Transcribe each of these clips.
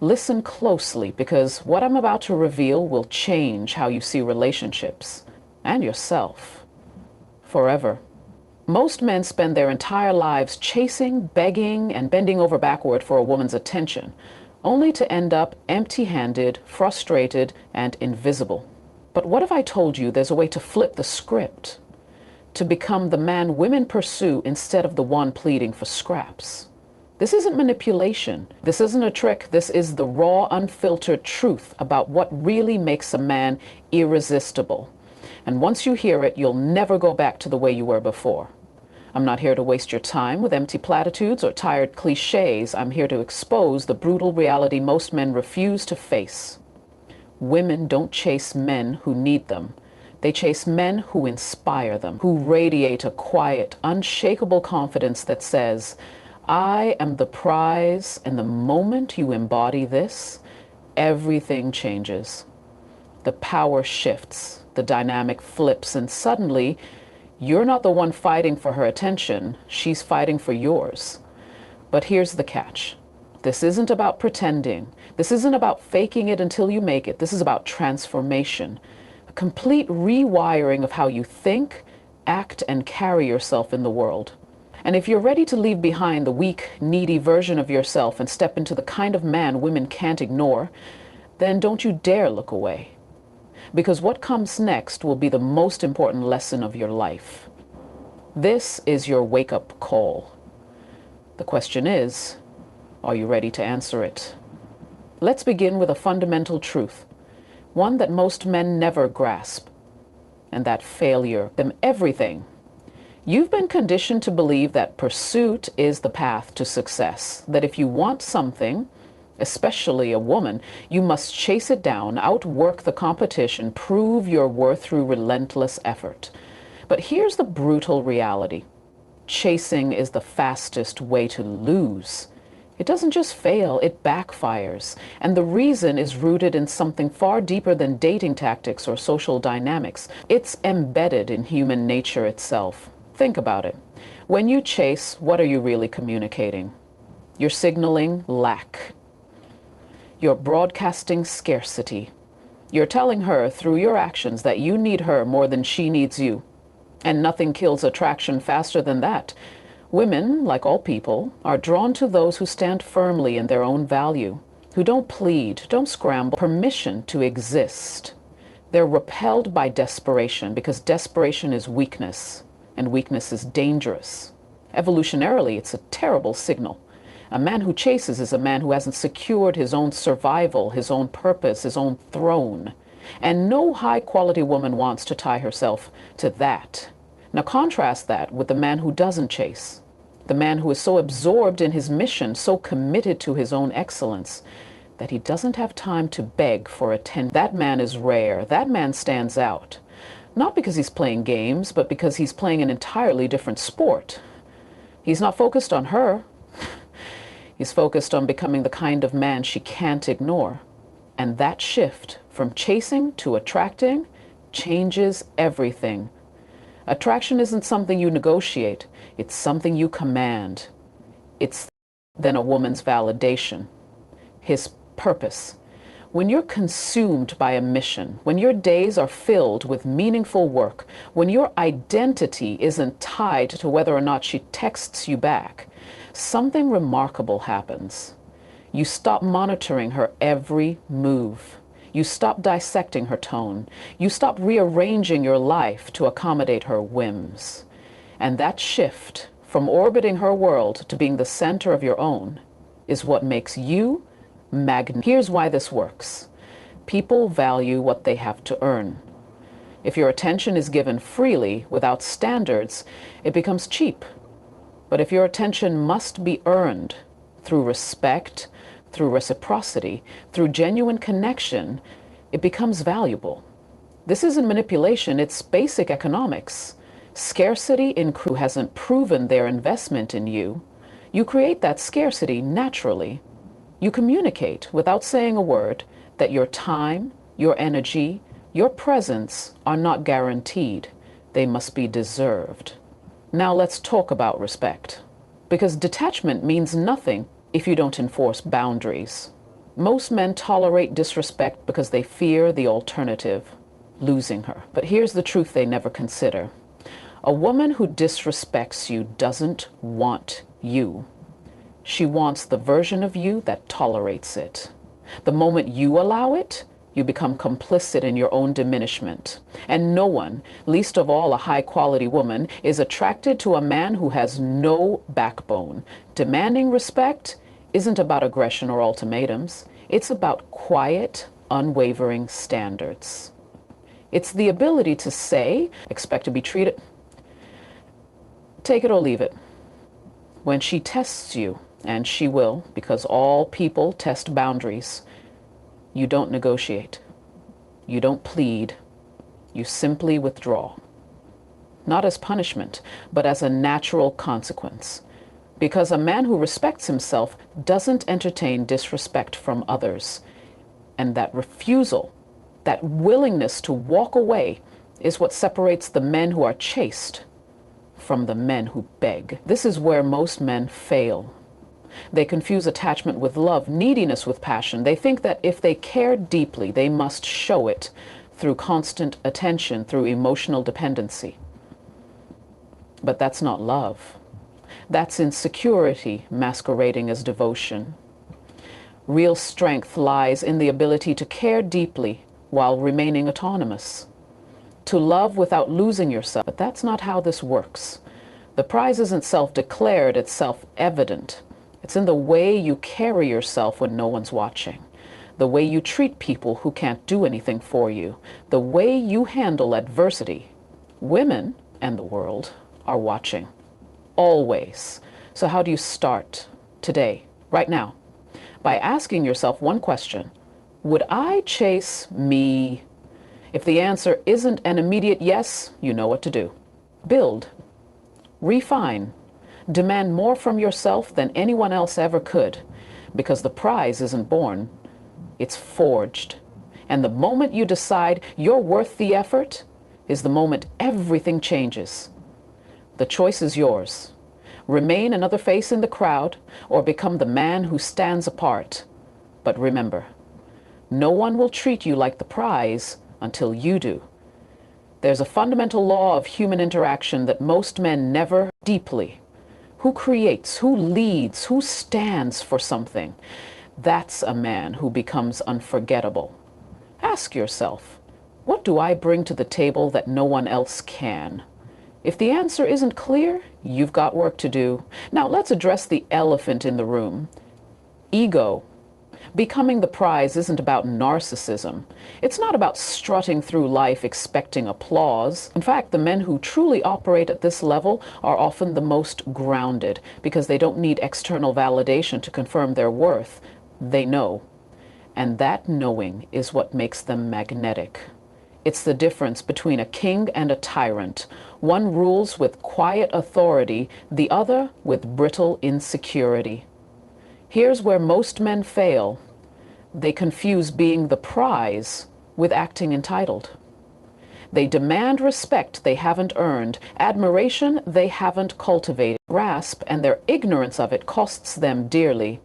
Listen closely because what I'm about to reveal will change how you see relationships and yourself forever. Most men spend their entire lives chasing, begging, and bending over backward for a woman's attention, only to end up empty-handed, frustrated, and invisible. But what if I told you there's a way to flip the script, to become the man women pursue instead of the one pleading for scraps? This isn't manipulation. This isn't a trick. This is the raw, unfiltered truth about what really makes a man irresistible. And once you hear it, you'll never go back to the way you were before. I'm not here to waste your time with empty platitudes or tired cliches. I'm here to expose the brutal reality most men refuse to face. Women don't chase men who need them. They chase men who inspire them, who radiate a quiet, unshakable confidence that says, I am the prize, and the moment you embody this, everything changes. The power shifts, the dynamic flips, and suddenly, you're not the one fighting for her attention, she's fighting for yours. But here's the catch. This isn't about pretending. This isn't about faking it until you make it. This is about transformation, a complete rewiring of how you think, act, and carry yourself in the world. And if you're ready to leave behind the weak, needy version of yourself and step into the kind of man women can't ignore, then don't you dare look away. Because what comes next will be the most important lesson of your life. This is your wake-up call. The question is, are you ready to answer it? Let's begin with a fundamental truth, one that most men never grasp, and that failure, them everything. You've been conditioned to believe that pursuit is the path to success, that if you want something, especially a woman, you must chase it down, outwork the competition, prove your worth through relentless effort. But here's the brutal reality. Chasing is the fastest way to lose. It doesn't just fail, it backfires. And the reason is rooted in something far deeper than dating tactics or social dynamics. It's embedded in human nature itself. Think about it. When you chase, what are you really communicating? You're signaling lack. You're broadcasting scarcity. You're telling her through your actions that you need her more than she needs you. And nothing kills attraction faster than that. Women, like all people, are drawn to those who stand firmly in their own value, who don't plead, don't scramble, permission to exist. They're repelled by desperation because desperation is weakness, and weakness is dangerous. Evolutionarily, it's a terrible signal. A man who chases is a man who hasn't secured his own survival, his own purpose, his own throne. And no high-quality woman wants to tie herself to that. Now contrast that with the man who doesn't chase, the man who is so absorbed in his mission, so committed to his own excellence, that he doesn't have time to beg for attention. That man is rare. That man stands out. Not because he's playing games, but because he's playing an entirely different sport. He's not focused on her. He's focused on becoming the kind of man she can't ignore. And that shift from chasing to attracting changes everything. Attraction isn't something you negotiate. It's something you command. It's then a woman's validation, his purpose. When you're consumed by a mission, when your days are filled with meaningful work, when your identity isn't tied to whether or not she texts you back, something remarkable happens. You stop monitoring her every move. You stop dissecting her tone. You stop rearranging your life to accommodate her whims. And that shift from orbiting her world to being the center of your own is what makes you magnetic. Here's why this works. People value what they have to earn. If your attention is given freely, without standards, it becomes cheap. But if your attention must be earned through respect, through reciprocity, through genuine connection, it becomes valuable. This isn't manipulation, it's basic economics. Scarcity in who hasn't proven their investment in you. You create that scarcity naturally. You communicate without saying a word that your time, your energy, your presence are not guaranteed. They must be deserved. Now let's talk about respect. Because detachment means nothing if you don't enforce boundaries. Most men tolerate disrespect because they fear the alternative, losing her. But here's the truth they never consider. A woman who disrespects you doesn't want you. She wants the version of you that tolerates it. The moment you allow it, you become complicit in your own diminishment. And no one, least of all a high-quality woman, is attracted to a man who has no backbone. Demanding respect isn't about aggression or ultimatums. It's about quiet, unwavering standards. It's the ability to say, expect to be treated, take it or leave it. When she tests you, and she will, because all people test boundaries, you don't negotiate. You don't plead. You simply withdraw. Not as punishment, but as a natural consequence. Because a man who respects himself doesn't entertain disrespect from others. And that refusal, that willingness to walk away, is what separates the men who are chaste from the men who beg. This is where most men fail. They confuse attachment with love, neediness with passion. They think that if they care deeply, they must show it through constant attention, through emotional dependency. But that's not love. That's insecurity masquerading as devotion. Real strength lies in the ability to care deeply while remaining autonomous. To love without losing yourself. But that's not how this works. The prize isn't self-declared, it's self-evident. It's in the way you carry yourself when no one's watching. The way you treat people who can't do anything for you. The way you handle adversity. Women and the world are watching. Always. So how do you start today, right now? By asking yourself one question. Would I chase me? If the answer isn't an immediate yes, you know what to do. Build. Refine. Demand more from yourself than anyone else ever could. Because the prize isn't born. It's forged. And the moment you decide you're worth the effort is the moment everything changes. The choice is yours. Remain another face in the crowd or become the man who stands apart. But remember, no one will treat you like the prize until you do. There's a fundamental law of human interaction that most men never deeply. Who creates, who leads, who stands for something? That's a man who becomes unforgettable. Ask yourself, what do I bring to the table that no one else can? If the answer isn't clear, you've got work to do. Now let's address the elephant in the room. Ego. Becoming the prize isn't about narcissism. It's not about strutting through life expecting applause. In fact, the men who truly operate at this level are often the most grounded because they don't need external validation to confirm their worth. They know. And that knowing is what makes them magnetic. It's the difference between a king and a tyrant. One rules with quiet authority, the other with brittle insecurity. Here's where most men fail. They confuse being the prize with acting entitled. They demand respect they haven't earned, admiration they haven't cultivated, grasp, and their ignorance of it costs them dearly.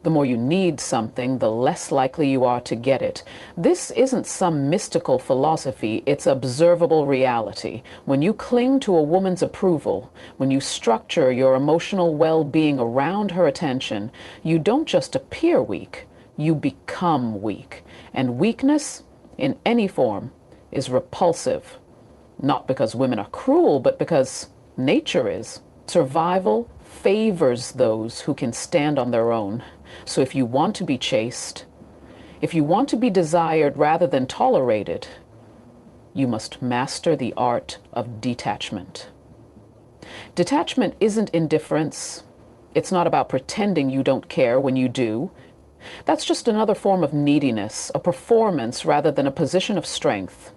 The more you need something, the less likely you are to get it. This isn't some mystical philosophy, it's observable reality. When you cling to a woman's approval, when you structure your emotional well-being around her attention, you don't just appear weak, you become weak. And weakness, in any form, is repulsive. Not because women are cruel, but because nature is. Survival favors those who can stand on their own. So if you want to be chaste, if you want to be desired rather than tolerated, you must master the art of detachment. Detachment isn't indifference. It's not about pretending you don't care when you do. That's just another form of neediness, a performance rather than a position of strength.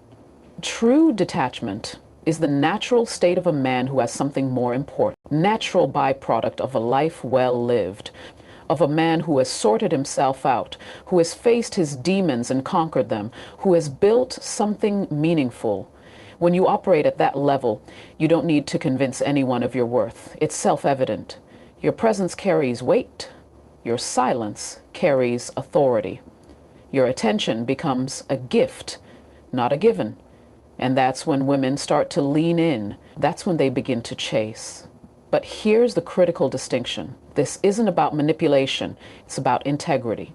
True detachment is the natural state of a man who has something more important, natural byproduct of a life well lived, of a man who has sorted himself out, who has faced his demons and conquered them, who has built something meaningful. When you operate at that level, you don't need to convince anyone of your worth. It's self-evident. Your presence carries weight. Your silence carries authority. Your attention becomes a gift, not a given. And that's when women start to lean in. That's when they begin to chase. But here's the critical distinction. This isn't about manipulation. It's about integrity.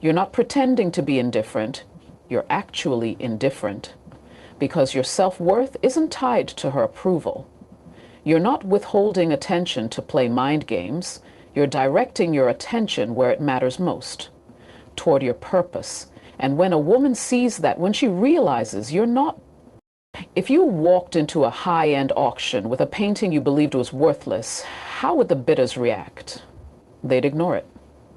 You're not pretending to be indifferent. You're actually indifferent because your self-worth isn't tied to her approval. You're not withholding attention to play mind games. You're directing your attention where it matters most, toward your purpose. And when a woman sees that, when she realizes you're not, if you walked into a high-end auction with a painting you believed was worthless, how would the bidders react? They'd ignore it.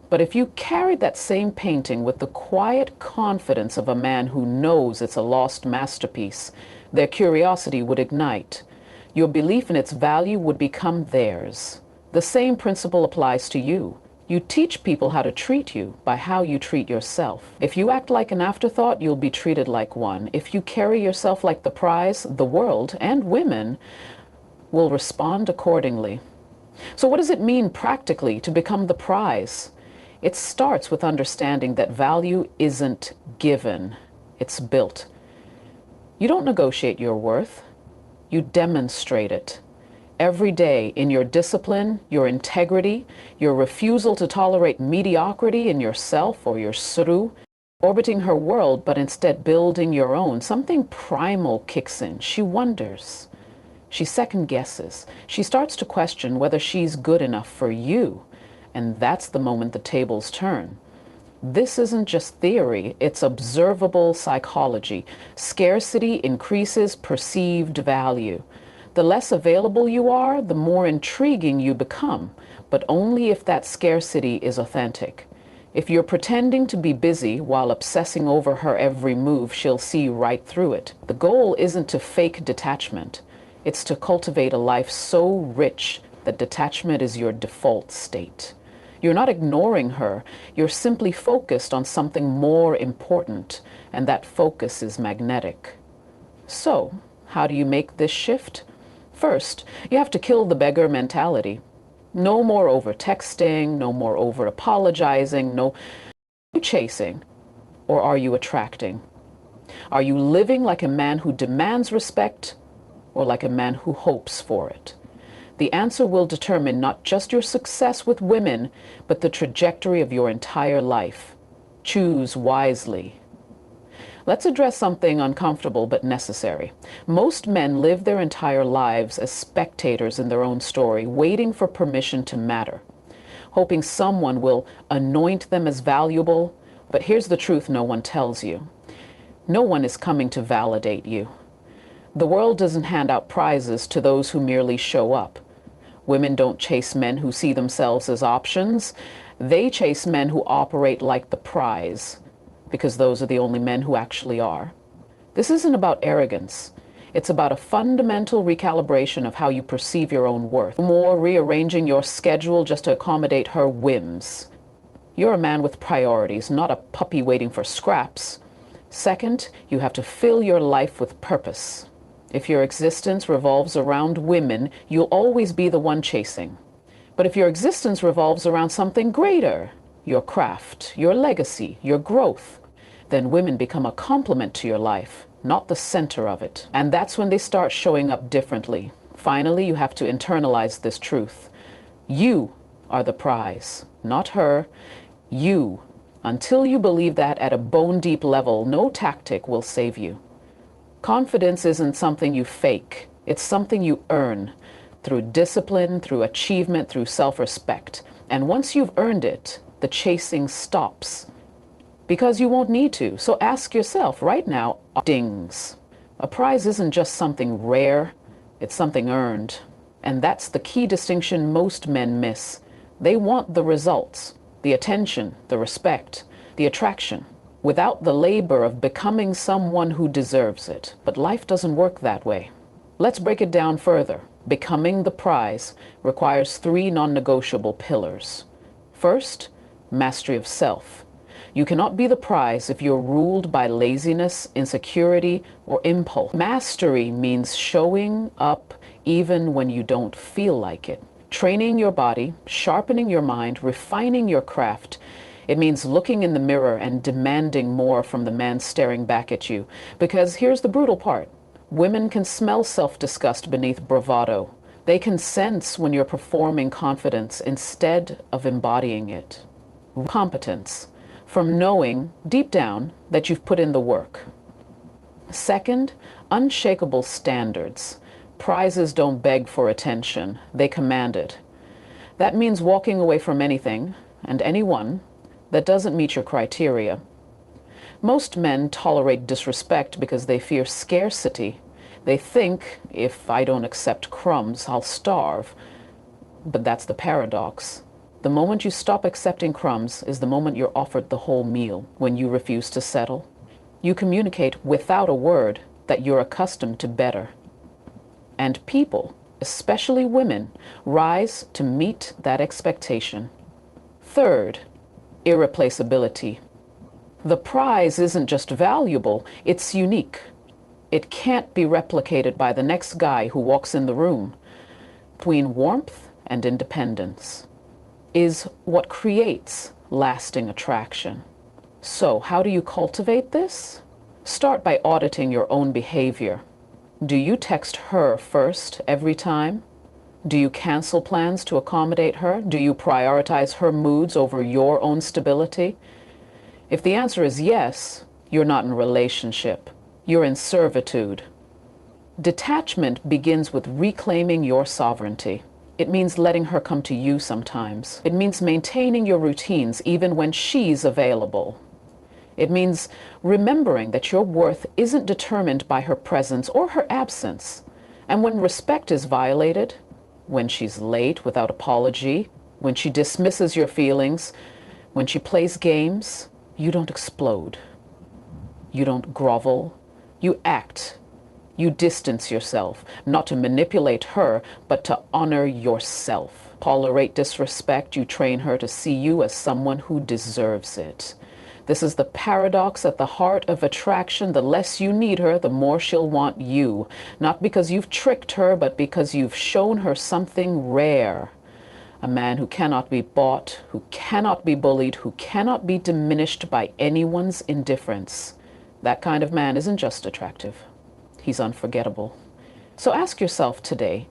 But if you carried that same painting with the quiet confidence of a man who knows it's a lost masterpiece, their curiosity would ignite. Your belief in its value would become theirs. The same principle applies to you. You teach people how to treat you by how you treat yourself. If you act like an afterthought, you'll be treated like one. If you carry yourself like the prize, the world and women will respond accordingly. So what does it mean practically to become the prize? It starts with understanding that value isn't given, it's built. You don't negotiate your worth, you demonstrate it. Every day in your discipline, your integrity, your refusal to tolerate mediocrity in yourself or your suru, orbiting her world but instead building your own, something primal kicks in. She wonders. She second guesses. She starts to question whether she's good enough for you. And that's the moment the tables turn. This isn't just theory, it's observable psychology. Scarcity increases perceived value. The less available you are, the more intriguing you become, but only if that scarcity is authentic. If you're pretending to be busy while obsessing over her every move, she'll see right through it. The goal isn't to fake detachment. It's to cultivate a life so rich that detachment is your default state. You're not ignoring her, you're simply focused on something more important, and that focus is magnetic. So, how do you make this shift? First, you have to kill the beggar mentality. No more over texting, no more over apologizing, no. Are you chasing or are you attracting? Are you living like a man who demands respect or like a man who hopes for it? The answer will determine not just your success with women, but the trajectory of your entire life. Choose wisely. Let's address something uncomfortable but necessary. Most men live their entire lives as spectators in their own story, waiting for permission to matter, hoping someone will anoint them as valuable. But here's the truth no one tells you. No one is coming to validate you. The world doesn't hand out prizes to those who merely show up. Women don't chase men who see themselves as options. They chase men who operate like the prize, because those are the only men who actually are. This isn't about arrogance. It's about a fundamental recalibration of how you perceive your own worth. More rearranging your schedule just to accommodate her whims. You're a man with priorities, not a puppy waiting for scraps. Second, you have to fill your life with purpose. If your existence revolves around women, you'll always be the one chasing. But if your existence revolves around something greater, your craft, your legacy, your growth, then women become a complement to your life, not the center of it. And that's when they start showing up differently. Finally, you have to internalize this truth. You are the prize, not her. You. Until you believe that at a bone-deep level, no tactic will save you. Confidence isn't something you fake. It's something you earn through discipline, through achievement, through self-respect. And once you've earned it, the chasing stops. Because you won't need to. So ask yourself right now, dings. A prize isn't just something rare, it's something earned. And that's the key distinction most men miss. They want the results, the attention, the respect, the attraction, without the labor of becoming someone who deserves it. But life doesn't work that way. Let's break it down further. Becoming the prize requires 3 non-negotiable pillars. First, mastery of self. You cannot be the prize if you're ruled by laziness, insecurity, or impulse. Mastery means showing up even when you don't feel like it. Training your body, sharpening your mind, refining your craft. It means looking in the mirror and demanding more from the man staring back at you. Because here's the brutal part. Women can smell self-disgust beneath bravado. They can sense when you're performing confidence instead of embodying it. Competence, from knowing deep down that you've put in the work. Second, unshakable standards. Prizes don't beg for attention, they command it. That means walking away from anything and anyone that doesn't meet your criteria. Most men tolerate disrespect because they fear scarcity. They think, if I don't accept crumbs, I'll starve. But that's the paradox. The moment you stop accepting crumbs is the moment you're offered the whole meal when you refuse to settle. You communicate without a word that you're accustomed to better. And people, especially women, rise to meet that expectation. Third, irreplaceability. The prize isn't just valuable, it's unique. It can't be replicated by the next guy who walks in the room. Between warmth and independence is what creates lasting attraction. So, how do you cultivate this? Start by auditing your own behavior. Do you text her first every time? Do you cancel plans to accommodate her? Do you prioritize her moods over your own stability? If the answer is yes, you're not in a relationship. You're in servitude. Detachment begins with reclaiming your sovereignty. It means letting her come to you sometimes. It means maintaining your routines even when she's available. It means remembering that your worth isn't determined by her presence or her absence. And when respect is violated, when she's late without apology, when she dismisses your feelings, when she plays games, you don't explode. You don't grovel. You act. You distance yourself, not to manipulate her, but to honor yourself. Tolerate disrespect, you train her to see you as someone who deserves it. This is the paradox at the heart of attraction. The less you need her, the more she'll want you. Not because you've tricked her, but because you've shown her something rare. A man who cannot be bought, who cannot be bullied, who cannot be diminished by anyone's indifference. That kind of man isn't just attractive. He's unforgettable. So ask yourself today,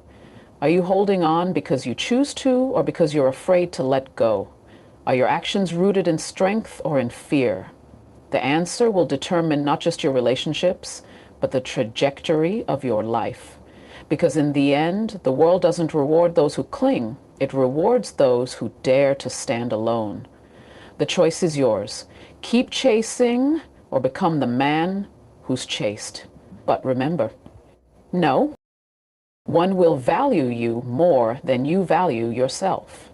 are you holding on because you choose to or because you're afraid to let go? Are your actions rooted in strength or in fear? The answer will determine not just your relationships, but the trajectory of your life. Because in the end, the world doesn't reward those who cling. It rewards those who dare to stand alone. The choice is yours. Keep chasing or become the man who's chased. But remember, no one will value you more than you value yourself.